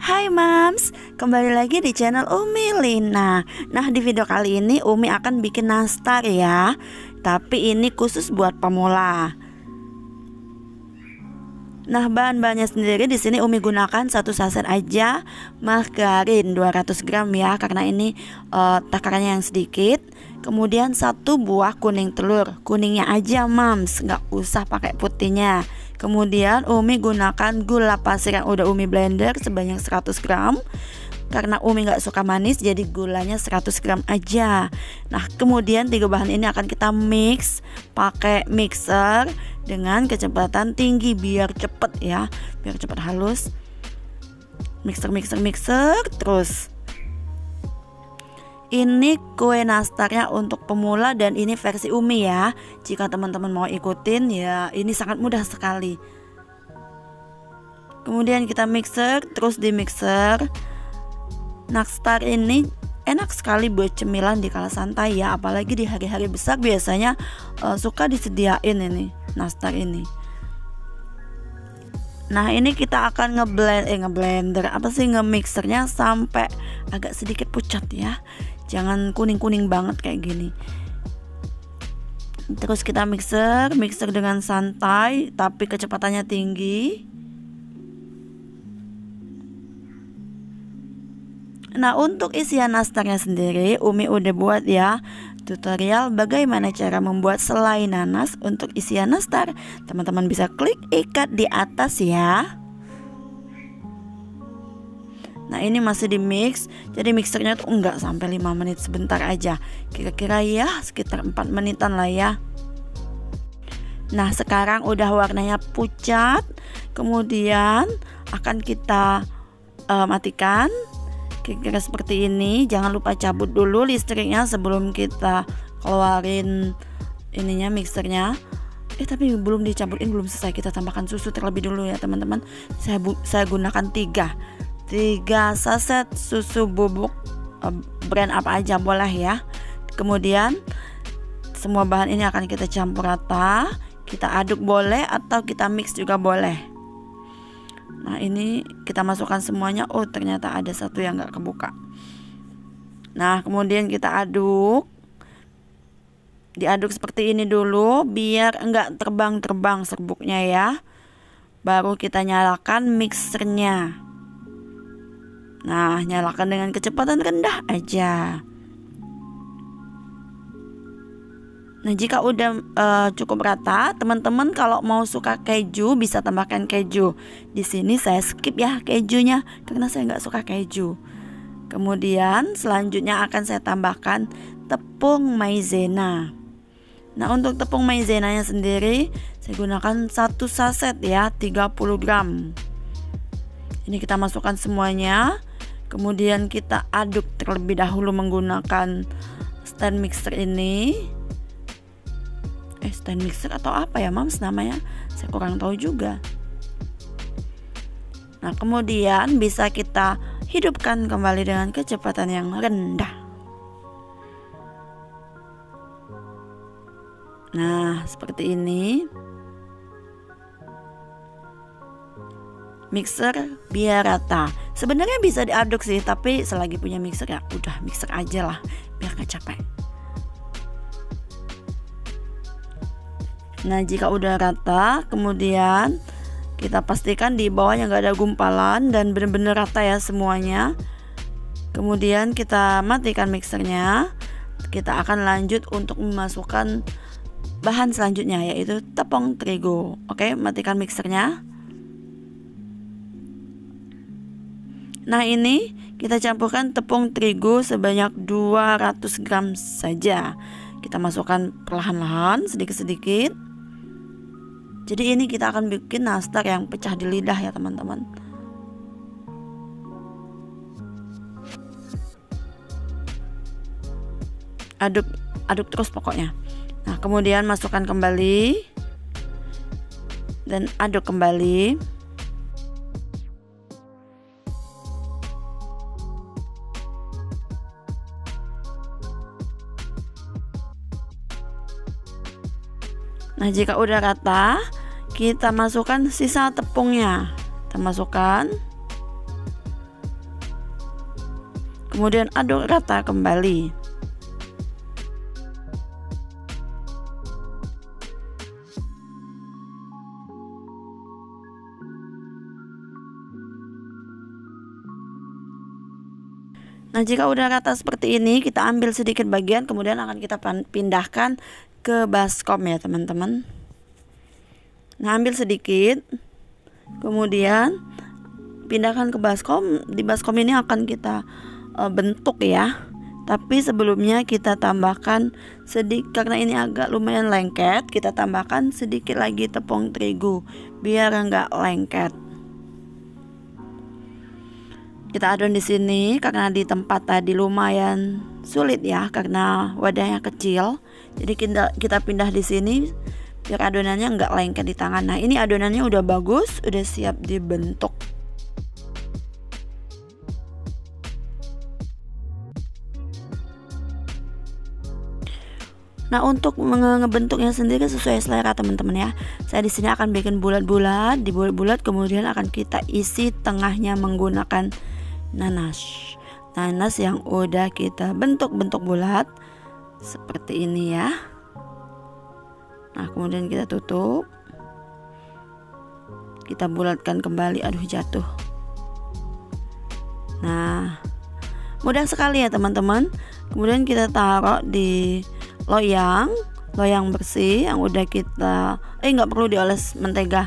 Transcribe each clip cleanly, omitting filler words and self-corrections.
Hai Mams, kembali lagi di channel Umi Lina. Nah, di video kali ini Umi akan bikin nastar ya. Tapi ini khusus buat pemula. Nah, bahan-bahannya sendiri di sini Umi gunakan 1 saset aja margarin 200 gram ya, karena ini takarannya yang sedikit. Kemudian 1 buah kuning telur, kuningnya aja Mams, nggak usah pakai putihnya. Kemudian Umi gunakan gula pasir yang udah Umi blender sebanyak 100 gram. Karena Umi nggak suka manis, jadi gulanya 100 gram aja. Nah, kemudian 3 bahan ini akan kita mix pakai mixer dengan kecepatan tinggi biar cepet ya, biar cepet halus. Mixer terus. Ini kue nastarnya untuk pemula dan ini versi Umi ya. Jika teman-teman mau ikutin ya, ini sangat mudah sekali. Kemudian kita mixer, terus di mixer. Nastar ini enak sekali buat cemilan di kala santai ya, apalagi di hari-hari besar biasanya suka disediain ini nastar ini. Nah, ini kita akan nge-mixernya sampai agak sedikit pucat ya. Jangan kuning-kuning banget kayak gini. Terus kita mixer dengan santai tapi kecepatannya tinggi. Nah, untuk isian nastarnya sendiri Umi udah buat ya tutorial bagaimana cara membuat selai nanas untuk isian nastar. Teman-teman bisa klik ikat di atas ya. Nah, ini masih di mix. Jadi mixernya tuh enggak sampai 5 menit, sebentar aja. Kira-kira ya sekitar 4 menitan lah ya. Nah, sekarang udah warnanya pucat. Kemudian akan kita matikan. Kira-kira seperti ini. Jangan lupa cabut dulu listriknya sebelum kita keluarin ininya mixernya. Tapi belum dicabutin, belum selesai. Kita tambahkan susu terlebih dulu ya teman-teman. Saya gunakan 3 saset susu bubuk brand apa aja boleh ya. Kemudian semua bahan ini akan kita campur rata. Kita aduk boleh atau kita mix juga boleh. Nah, ini kita masukkan semuanya. Oh, ternyata ada satu yang nggak kebuka. Nah, kemudian kita aduk. Diaduk seperti ini dulu biar nggak terbang-terbang serbuknya ya. Baru kita nyalakan mixernya. Nah, nyalakan dengan kecepatan rendah aja. Nah, jika udah cukup rata, teman-teman kalau mau suka keju bisa tambahkan keju. Di sini saya skip ya kejunya karena saya nggak suka keju. Kemudian selanjutnya akan saya tambahkan tepung maizena. Nah, untuk tepung maizenanya sendiri saya gunakan 1 saset ya, 30 gram. Ini kita masukkan semuanya. Kemudian kita aduk terlebih dahulu menggunakan stand mixer ini. Stand mixer atau apa ya Mams namanya, saya kurang tahu juga. Nah, kemudian bisa kita hidupkan kembali dengan kecepatan yang rendah. Nah, seperti ini. Mixer biar rata. Sebenarnya bisa diaduk sih, tapi selagi punya mixer ya udah mixer aja lah biar gak capek. Nah, jika udah rata, kemudian kita pastikan di bawahnya nggak ada gumpalan dan benar-benar rata ya semuanya. Kemudian kita matikan mixernya. Kita akan lanjut untuk memasukkan bahan selanjutnya yaitu tepung terigu. Oke, matikan mixernya. Nah, ini kita campurkan tepung terigu sebanyak 200 gram saja. Kita masukkan perlahan-lahan sedikit-sedikit. Jadi ini kita akan bikin nastar yang pecah di lidah ya teman-teman. Aduk terus pokoknya. Nah, kemudian masukkan kembali dan aduk kembali. Nah, jika udah rata, kita masukkan sisa tepungnya. Kita masukkan. Kemudian aduk rata kembali. Nah, jika udah rata seperti ini, kita ambil sedikit bagian, kemudian akan kita pindahkan ke baskom ya teman-teman. Nah, ambil sedikit, kemudian pindahkan ke baskom. Di baskom ini akan kita bentuk ya. Tapi sebelumnya kita tambahkan sedikit, karena ini agak lumayan lengket, kita tambahkan sedikit lagi tepung terigu biar enggak lengket. Kita adon di sini karena di tempat tadi lumayan sulit ya karena wadahnya kecil. Jadi kita pindah di sini biar adonannya nggak lengket di tangan. Nah, ini adonannya udah bagus, udah siap dibentuk. Nah, untuk ngebentuknya sendiri sesuai selera teman-teman ya. Saya di sini akan bikin bulat-bulat, dibulat-bulat, kemudian akan kita isi tengahnya menggunakan nanas yang udah kita bentuk bulat seperti ini ya. Nah, kemudian kita tutup, kita bulatkan kembali. Aduh, jatuh. Nah, mudah sekali ya teman-teman. Kemudian kita taruh di loyang bersih yang udah kita nggak perlu dioles mentega.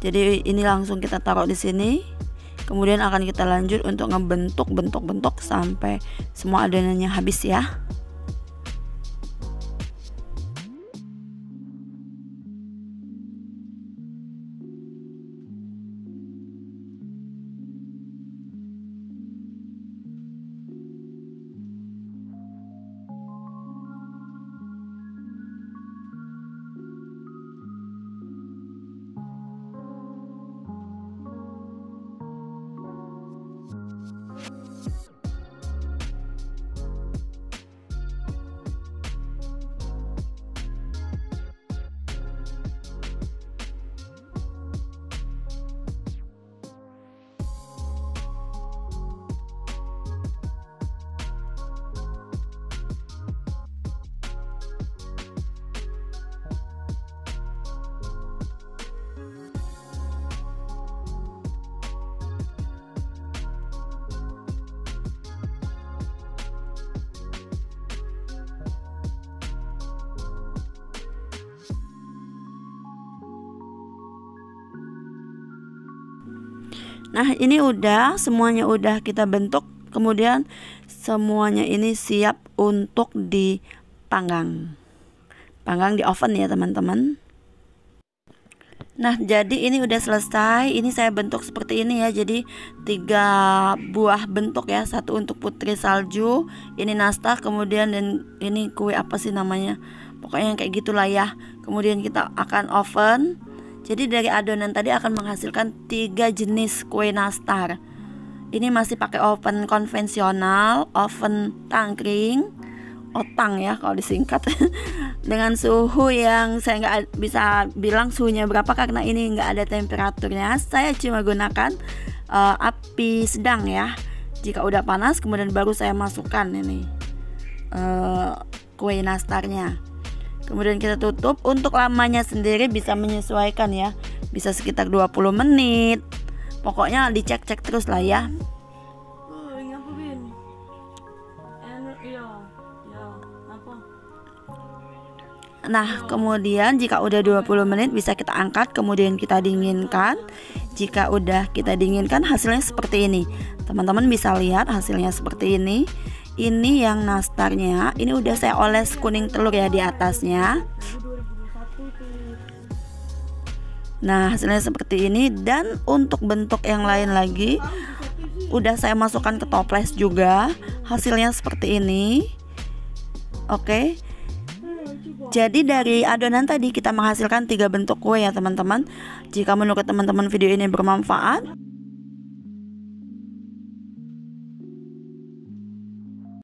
Jadi ini langsung kita taruh di sini. Kemudian akan kita lanjut untuk ngebentuk sampai semua adonannya habis ya. Nah, ini udah semuanya udah kita bentuk, kemudian semuanya ini siap untuk dipanggang di oven ya teman-teman. Nah, jadi ini udah selesai. Ini saya bentuk seperti ini ya. Jadi 3 buah bentuk ya. Satu untuk putri salju, ini nastar, kemudian dan ini kue apa sih namanya, pokoknya kayak gitulah ya. Kemudian kita akan oven. Jadi dari adonan tadi akan menghasilkan 3 jenis kue nastar. Ini masih pakai oven konvensional, oven tangkring, otang ya kalau disingkat. Dengan suhu yang saya nggak bisa bilang suhunya berapa karena ini nggak ada temperaturnya. Saya cuma gunakan api sedang ya. Jika udah panas kemudian baru saya masukkan ini kue nastarnya. Kemudian kita tutup. Untuk lamanya sendiri bisa menyesuaikan ya. Bisa sekitar 20 menit. Pokoknya dicek-cek terus lah ya. Nah, kemudian jika udah 20 menit bisa kita angkat, kemudian kita dinginkan. Jika udah kita dinginkan hasilnya seperti ini. Teman-teman bisa lihat hasilnya seperti ini. Ini yang nastarnya, ini udah saya oles kuning telur ya di atasnya. Nah, hasilnya seperti ini. Dan untuk bentuk yang lain lagi udah saya masukkan ke toples juga. Hasilnya seperti ini. Oke. Jadi dari adonan tadi kita menghasilkan 3 bentuk kue ya teman-teman. Jika menurut teman-teman video ini bermanfaat,